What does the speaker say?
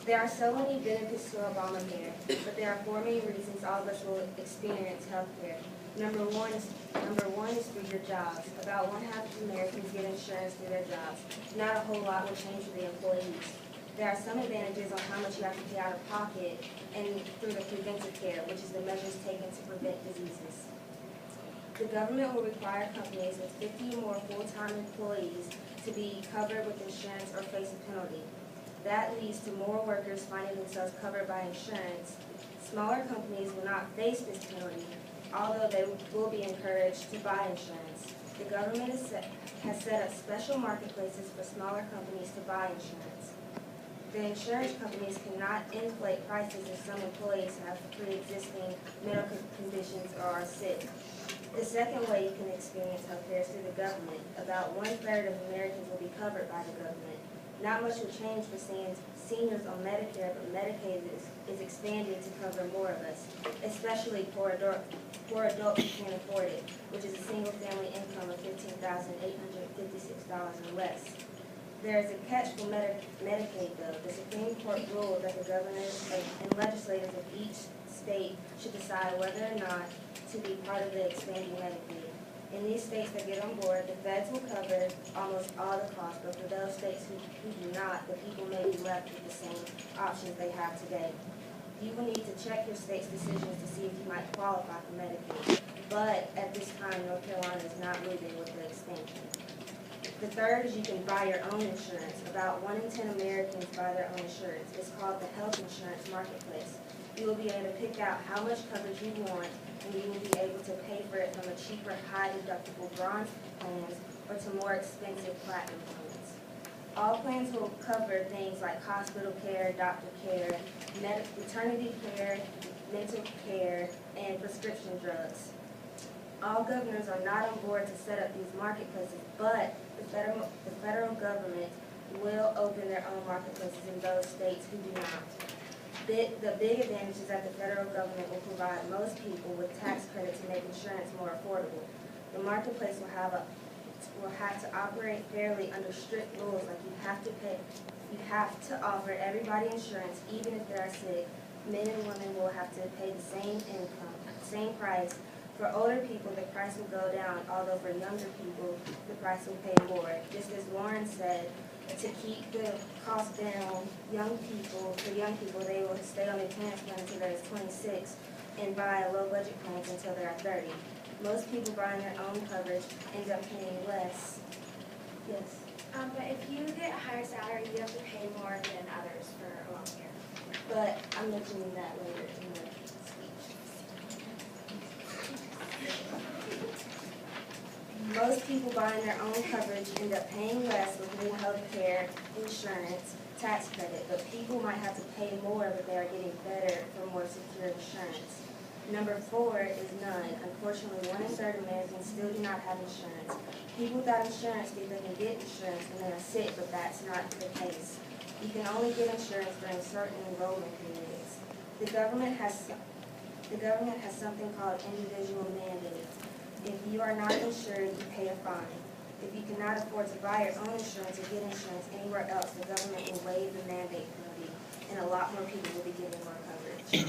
There are so many benefits to Obamacare, but there are four main reasons all of us will experience health care. Number one is through your jobs. About one-half of Americans get insurance through their jobs. Not a whole lot will change for the employees. There are some advantages on how much you have to pay out of pocket and through the preventive care, which is the measures taken to prevent diseases. The government will require companies with 50 or more full-time employees to be covered with insurance or face a penalty. That leads to more workers finding themselves covered by insurance. Smaller companies will not face this penalty, although they will be encouraged to buy insurance. The government has set up special marketplaces for smaller companies to buy insurance. The insurance companies cannot inflate prices if some employees have pre-existing medical conditions or are sick. The second way you can experience health care is through the government. About 1/3 of Americans will be covered by the government. Not much will change for seniors on Medicare, but Medicaid is expanding to cover more of us, especially poor adults who can't afford it, which is a single-family income of $15,856 or less. There is a catch for Medicaid, though. The Supreme Court ruled that the governors and legislators of each state should decide whether or not to be part of the expanding Medicaid. In these states that get on board, the feds will cover almost all the costs, but for those states who do not, the people may be left with the same options they have today. You will need to check your state's decisions to see if you might qualify for Medicaid, but at this time, North Carolina is not moving with the expansion. The third is you can buy your own insurance. About 1 in 10 Americans buy their own insurance. It's called the health insurance marketplace. You will be able to pick out how much coverage you want, and you will be able to pay for it from a cheaper, high-deductible bronze plans or to more expensive platinum plans. All plans will cover things like hospital care, doctor care, maternity care, mental care, and prescription drugs. All governors are not on board to set up these marketplaces, but the federal government will open their own marketplaces in those states who do not. The big advantage is that the federal government will provide most people with tax credit to make insurance more affordable. The marketplace will have to operate fairly under strict rules, like you have to offer everybody insurance, even if they are sick. Men and women will have to pay the same income, same price. For older people, the price will go down, although for younger people, the price will pay more. Just as Warren said, to keep the cost down, for young people, they will stay on their parents' plan until they're 26 and buy low-budget plans until they're 30. Most people buying their own coverage end up paying less. Yes? But if you get a higher salary, you have to pay more than others for Obamacare. But I'm mentioning that later in the speech. Most people buying their own coverage end up paying less with new health care, insurance, tax credit, but people might have to pay more, but they are getting better for more secure insurance. Number 4 is none. Unfortunately, 1 in 3 Americans still do not have insurance. People without insurance think they can get insurance when they are sick, but that's not the case. You can only get insurance during certain enrollment periods. The government has something called individual mandate. If you are not insured, you pay a fine. If you cannot afford to buy your own insurance or get insurance anywhere else, the government will waive the mandate penalty, and a lot more people will be getting more coverage.